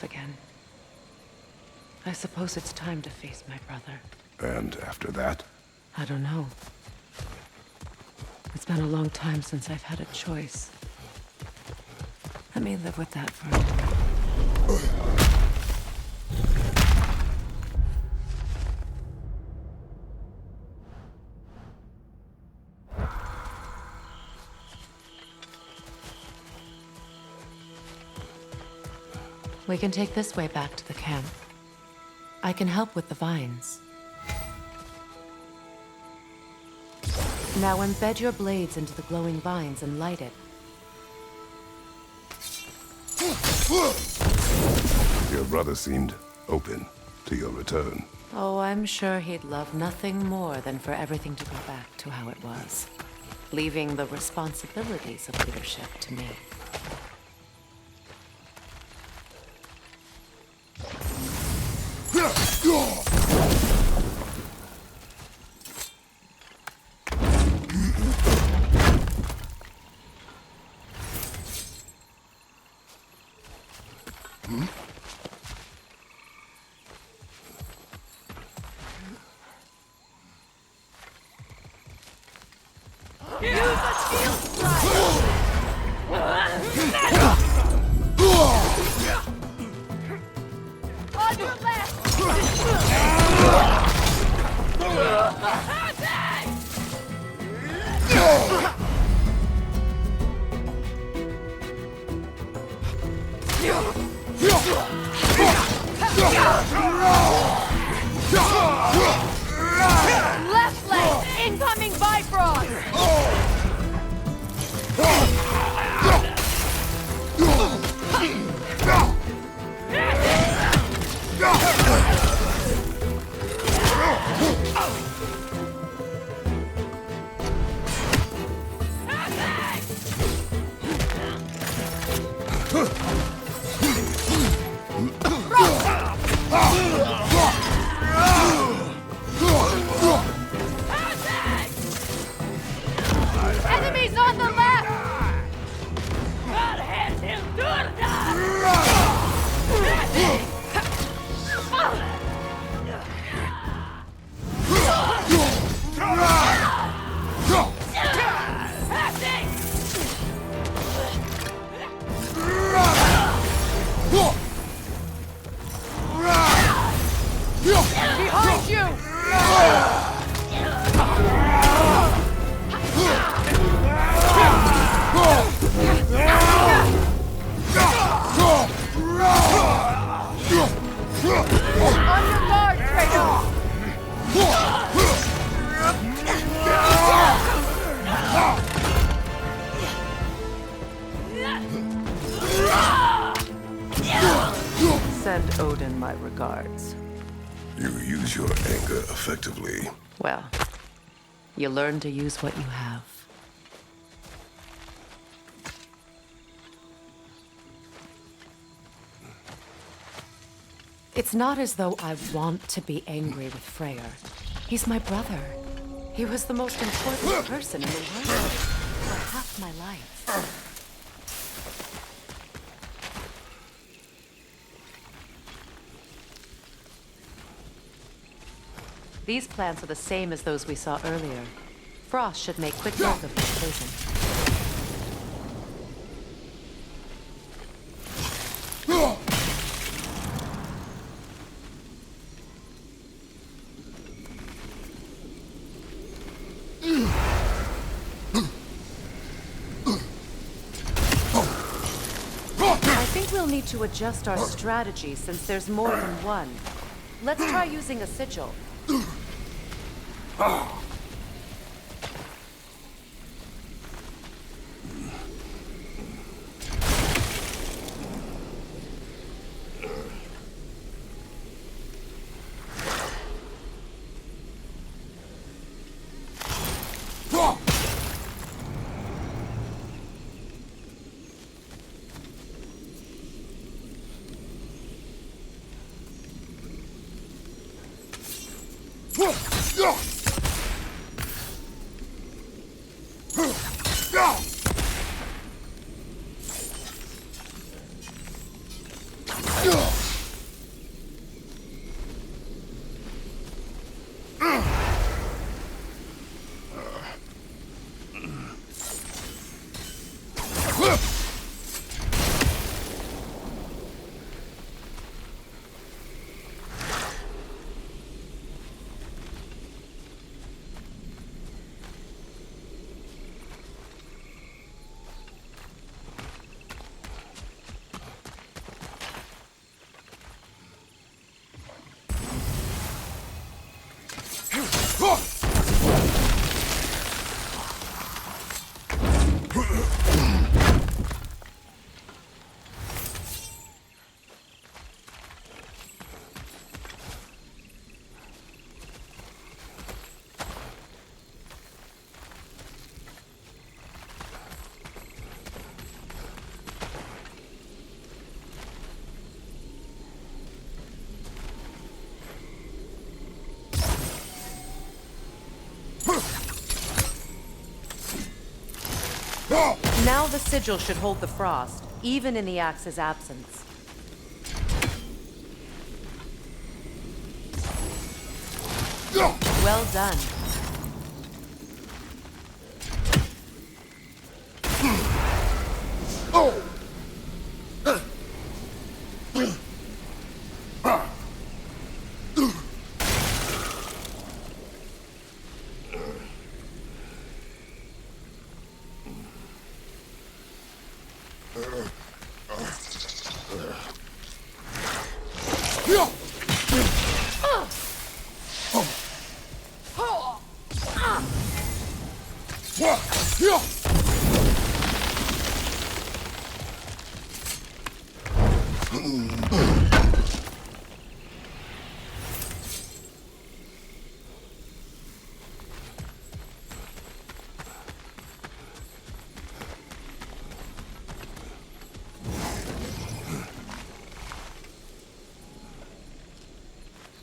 once again. I suppose it's time to face my brother. And after that? I don't know. It's been a long time since I've had a choice. Let me live with that for a moment. We can take this way back to the camp. I can help with the vines. Now embed your blades into the glowing vines and light it. Your brother seemed open to your return. Oh, I'm sure he'd love nothing more than for everything to go back to how it was, leaving the responsibilities of leadership to me. Left leg! Incoming Bifrost! Enemies on the left! Behind you! On your guard, Kratos! Send Odin my regards. You use your anger effectively. Well, you learn to use what you have. It's not as though I want to be angry with Freyr. He's my brother. He was the most important person in the world for half my life. These plants are the same as those we saw earlier. Frost should make quick work of this poison. I think we'll need to adjust our strategy since there's more than one. Let's try using a sigil. Yeah! Now the sigil should hold the frost, even in the axe's absence. Well done.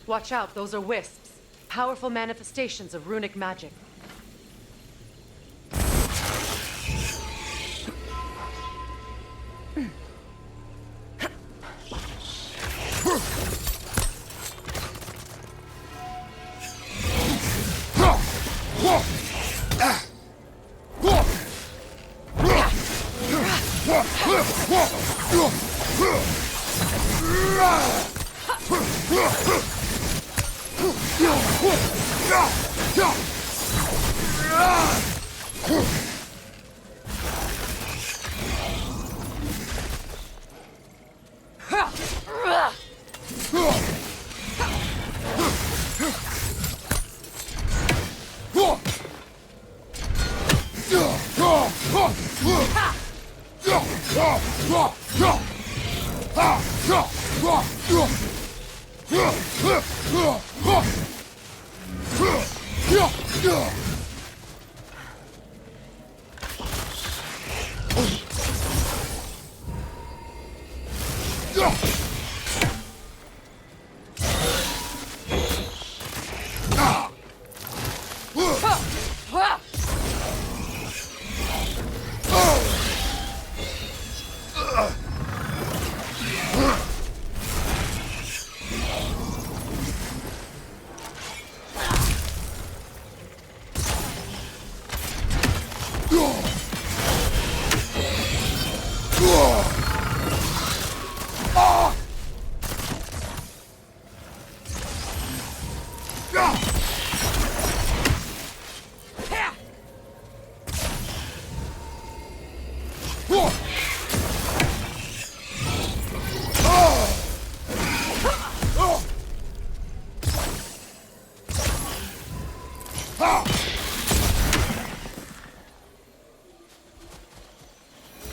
Watch out, those are wisps. Powerful manifestations of runic magic.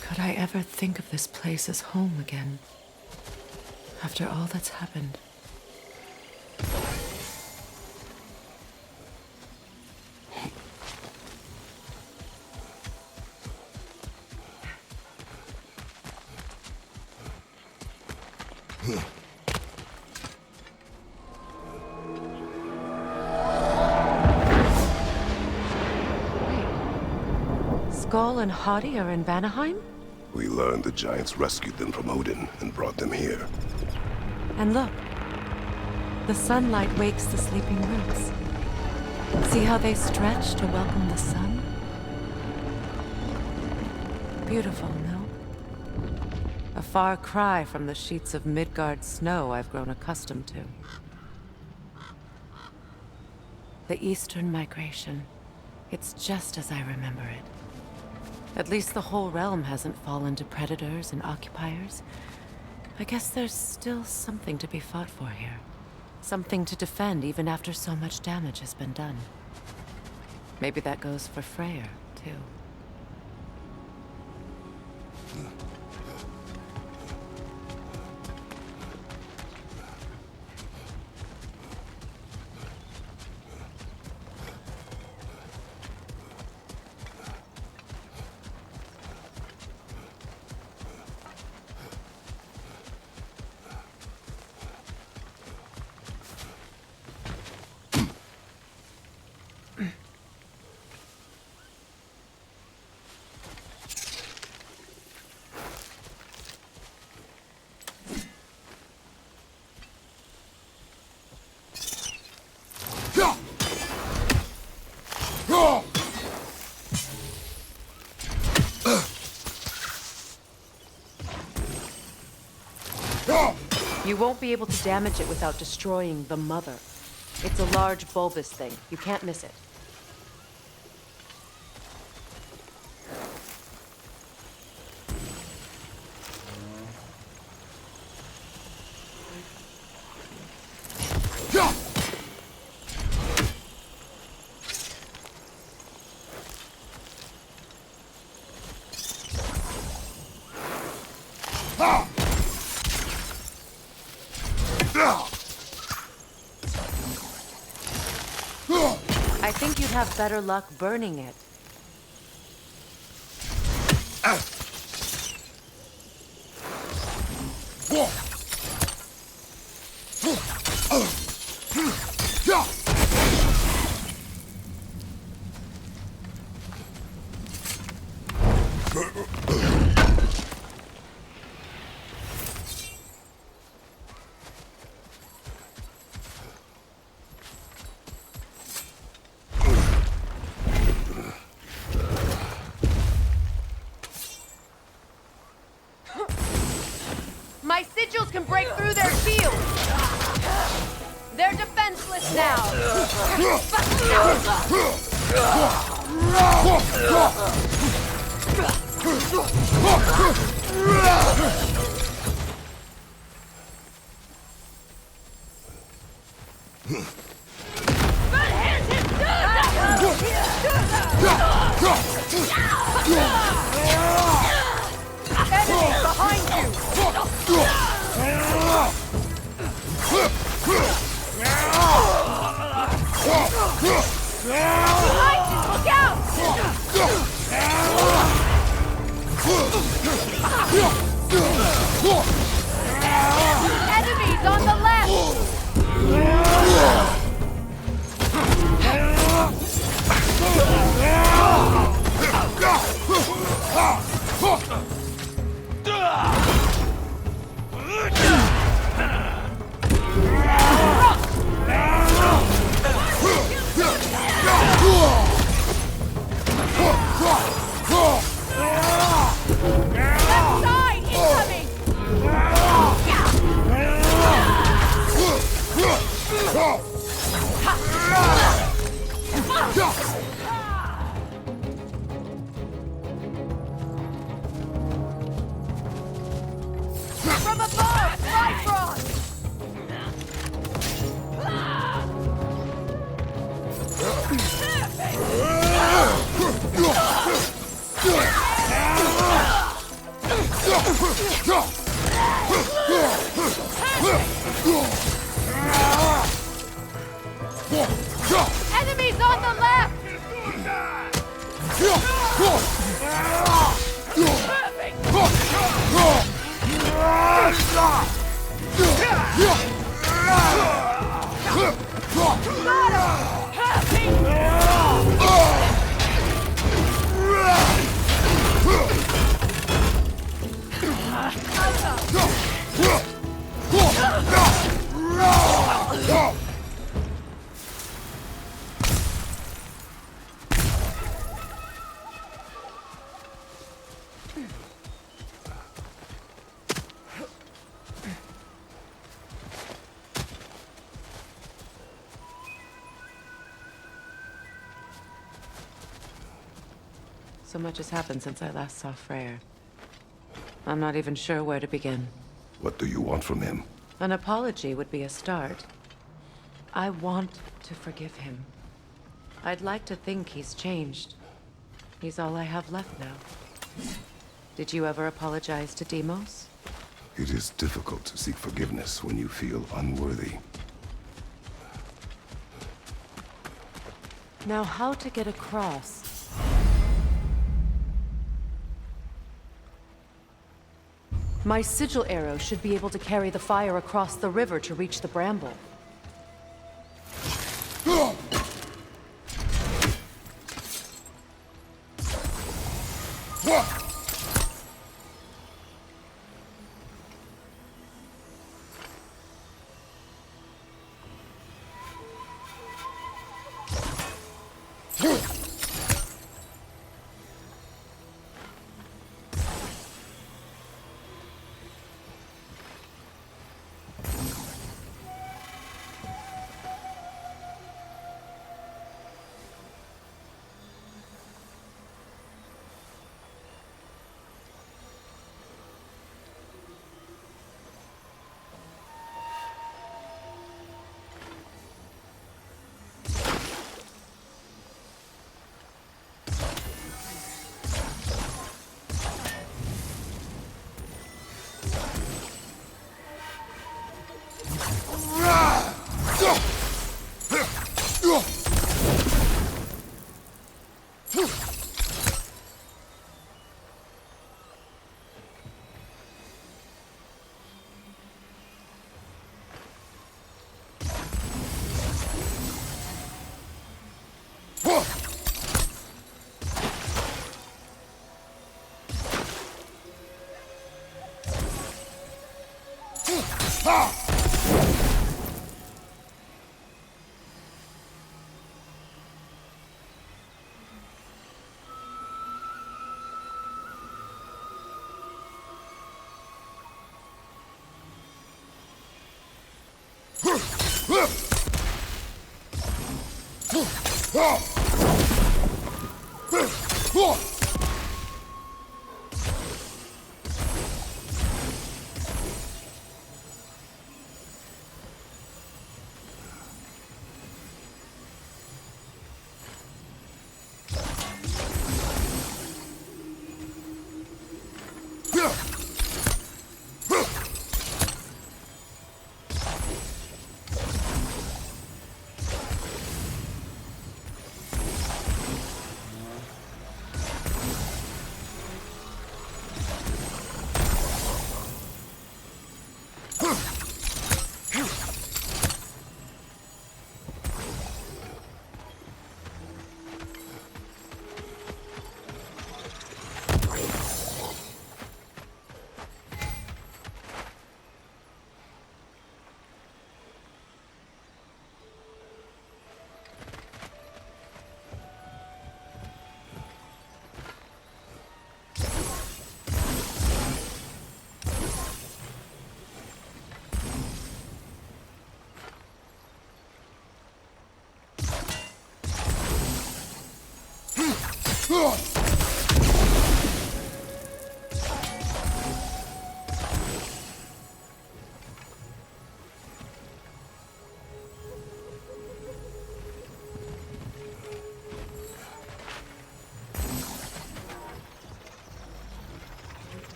Could I ever think of this place as home again? After all that's happened. Skull and Hati are in Vanaheim? We learned the giants rescued them from Odin and brought them here. And look, the sunlight wakes the sleeping roots. See how they stretch to welcome the sun? Beautiful, no? A far cry from the sheets of Midgard snow I've grown accustomed to. The Eastern migration. It's just as I remember it. At least the whole realm hasn't fallen to predators and occupiers. I guess there's still something to be fought for here. Something to defend even after so much damage has been done. Maybe that goes for Freyr, too. You won't be able to damage it without destroying the mother. It's a large bulbous thing. You can't miss it. I think you'd have better luck burning it. My sigils can break through their shields! They're defenseless now! Enemies behind you! Titans, look out! Enemies on the left! Left side incoming! From above, Bifrost! Enemies on the left! So much has happened since I last saw Freyr. I'm not even sure where to begin. What do you want from him? An apology would be a start. I want to forgive him. I'd like to think he's changed. He's all I have left now. Did you ever apologize to Deimos? It is difficult to seek forgiveness when you feel unworthy. Now, how to get across? My sigil arrow should be able to carry the fire across the river to reach the bramble.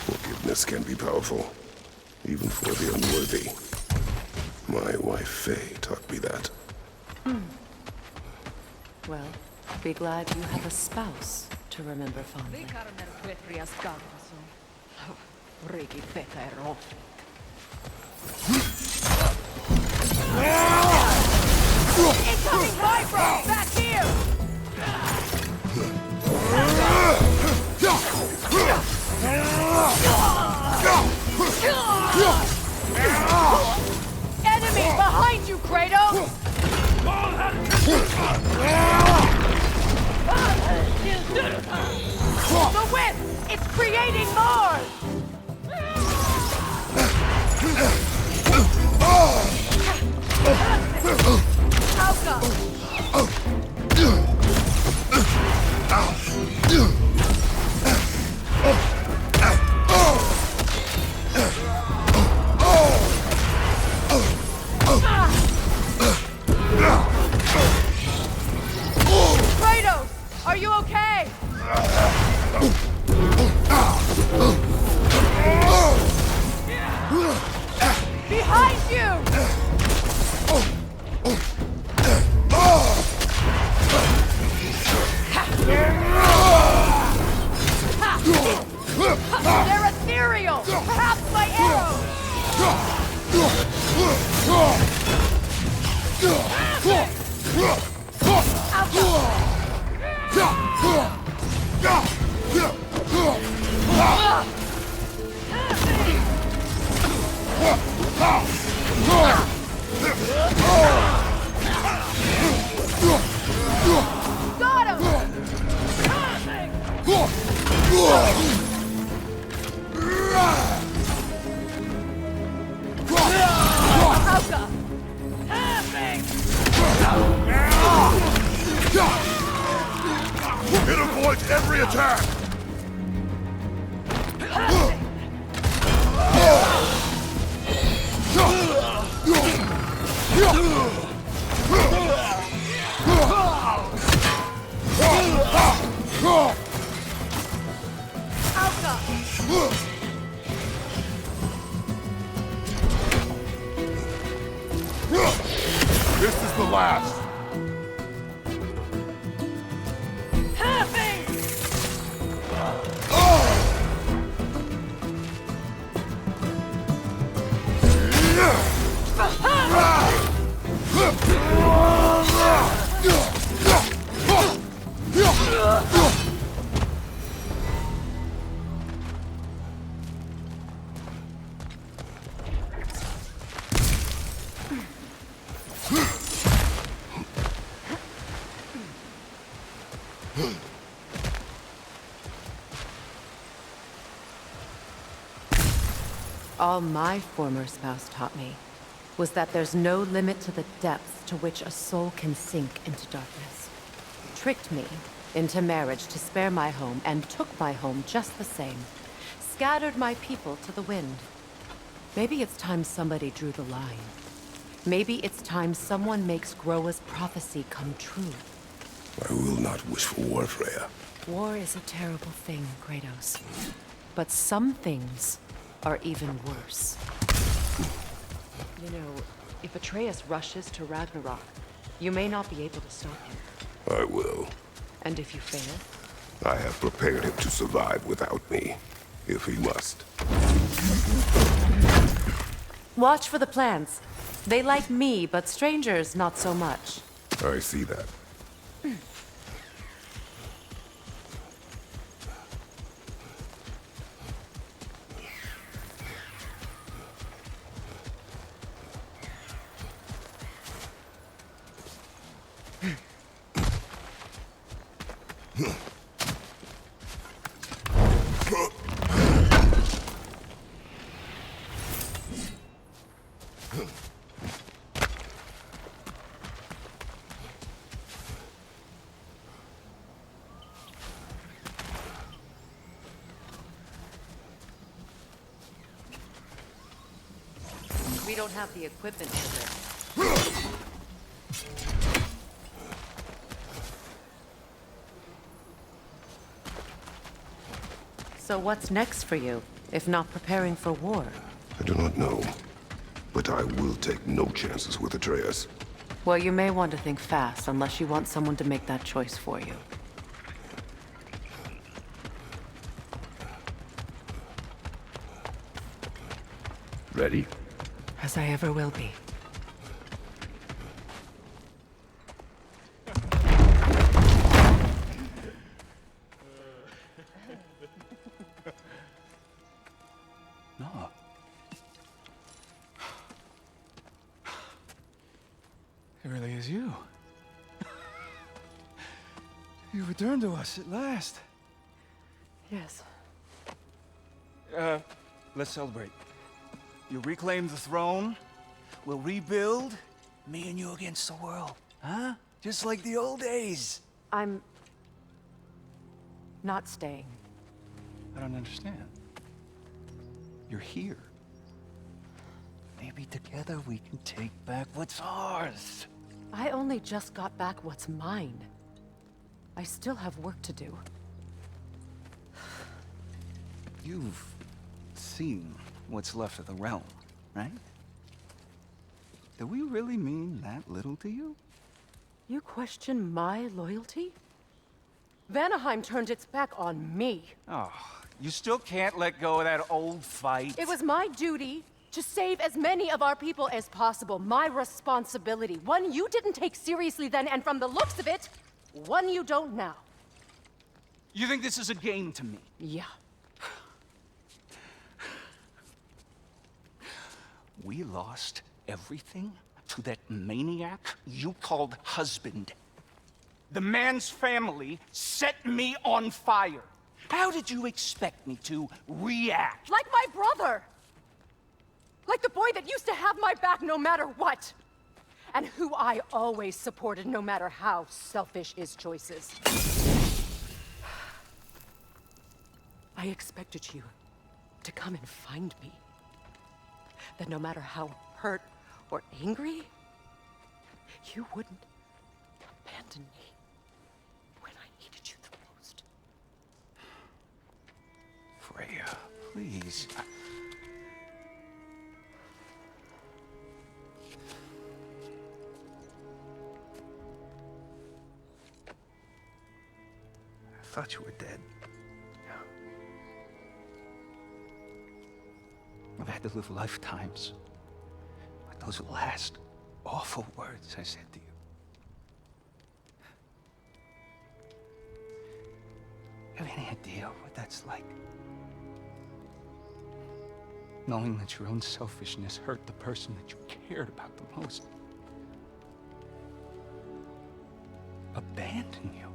Forgiveness can be powerful, even for the unworthy. My wife Faye taught me that. Well, be glad you have a spouse to remember fondly. Incoming vibro! Back here! Enemy behind you, Kratos! The whip! It's creating more! Kratos, are you okay? Got him! Kaccha! It avoids every attack! This is the last. All my former spouse taught me was that there's no limit to the depths to which a soul can sink into darkness. Tricked me into marriage to spare my home, and took my home just the same. Scattered my people to the wind. Maybe it's time somebody drew the line. Maybe it's time someone makes Groa's prophecy come true. I will not wish for war, Freya. War is a terrible thing, Kratos. But some things are even worse. You know, if Atreus rushes to Ragnarok, you may not be able to stop him. I will. And if you fail? I have prepared him to survive without me, if he must. Watch for the plants. They like me, but strangers not so much. I see that. We don't have the equipment for this. So what's next for you, if not preparing for war? I do not know, but I will take no chances with Atreus. Well, you may want to think fast, unless you want someone to make that choice for you. Ready? As I ever will be. No. It really is you. You returned to us at last. Yes. Let's celebrate. You reclaim the throne. We'll rebuild. Me and you against the world. Huh? Just like the old days. I'm not staying. I don't understand. You're here. Maybe together we can take back what's ours. I only just got back what's mine. I still have work to do. You've seen what's left of the realm, right? Do we really mean that little to you? You question my loyalty? Vanaheim turned its back on me. Oh, you still can't let go of that old fight? It was my duty To save as many of our people as possible. My responsibility. One you didn't take seriously then, and from the looks of it, one you don't now. You think this is a game to me? Yeah. We lost everything to that maniac you called husband. The man's family set me on fire. How did you expect me to react? Like my brother! Like the boy that used to have my back no matter what! And who I always supported no matter how selfish his choices. I expected you to come and find me. That no matter how hurt or angry, you wouldn't abandon me when I needed you the most. Freya, please. I thought you were dead. I've had to live lifetimes with those last awful words I said to you. Have any idea what that's like? Knowing that your own selfishness hurt the person that you cared about the most. Abandon you.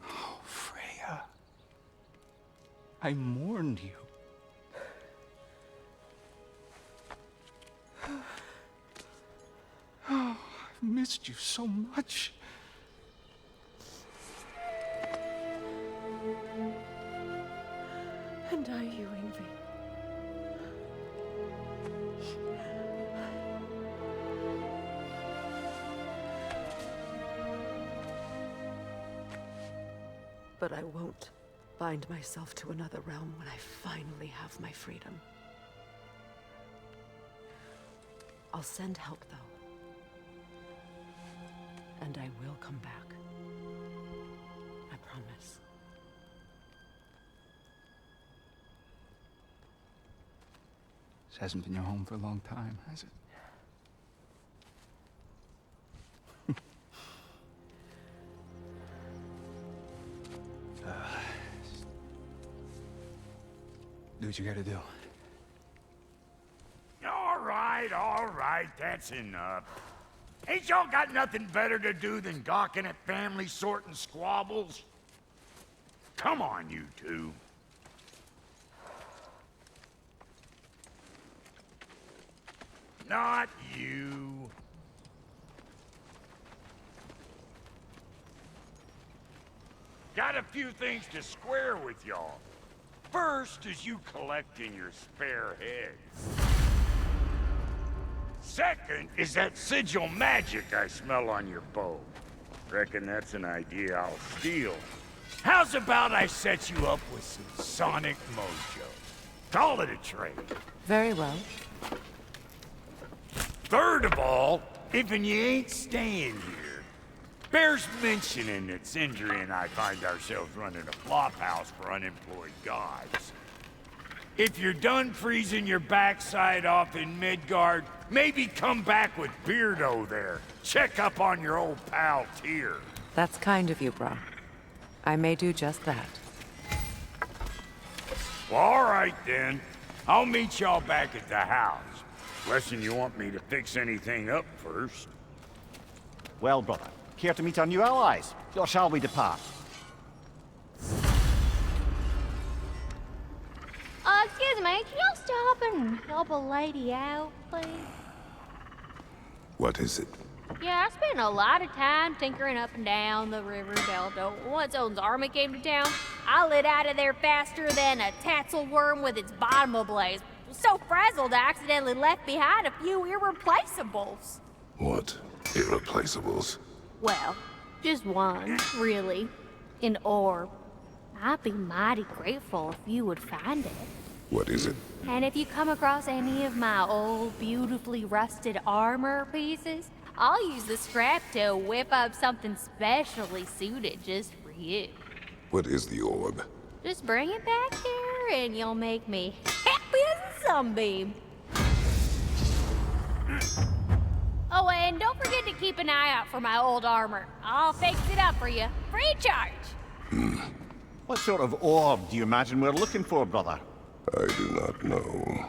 Oh, Freya. I mourned you. Oh, I've missed you so much. And I you, Envy. But I won't bind myself to another realm when I finally have my freedom. I'll send help, though. And I will come back. I promise. This hasn't been your home for a long time, has it? Do what you gotta do. All right, that's enough. Ain't y'all got nothing better to do than gawking at family sorting squabbles? Come on, you two. Not you. Got a few things to square with y'all. First is you collecting your spare heads. Second is that sigil magic I smell on your bow. Reckon that's an idea I'll steal. How's about I set you up with some sonic mojo? Call it a trade. Very well. Third of all, if you ain't staying here, bears mentioning that Sindri and I find ourselves running a flop house for unemployed gods. If you're done freezing your backside off in Midgard, maybe come back with Beardo there. Check up on your old pal Tyr. That's kind of you, brah. I may do just that. Well, all right then. I'll meet y'all back at the house. Lesson you want me to fix anything up first. Well, brother, care to meet our new allies? Or shall we depart? Excuse me, can y'all stop and help a lady out, please? What is it? Yeah, I spent a lot of time tinkering up and down the river delta. Once Odin's army came to town, I lit out of there faster than a tassel worm with its bottom ablaze. So frazzled, I accidentally left behind a few irreplaceables. What? Irreplaceables? Well, just one, really. An orb. I'd be mighty grateful if you would find it. What is it? And if you come across any of my old, beautifully rusted armor pieces, I'll use the scrap to whip up something specially suited just for you. What is the orb? Just bring it back here and you'll make me happy as a sunbeam. Oh, and don't forget to keep an eye out for my old armor. I'll fix it up for you. Free charge. What sort of orb do you imagine we're looking for, brother? I do not know.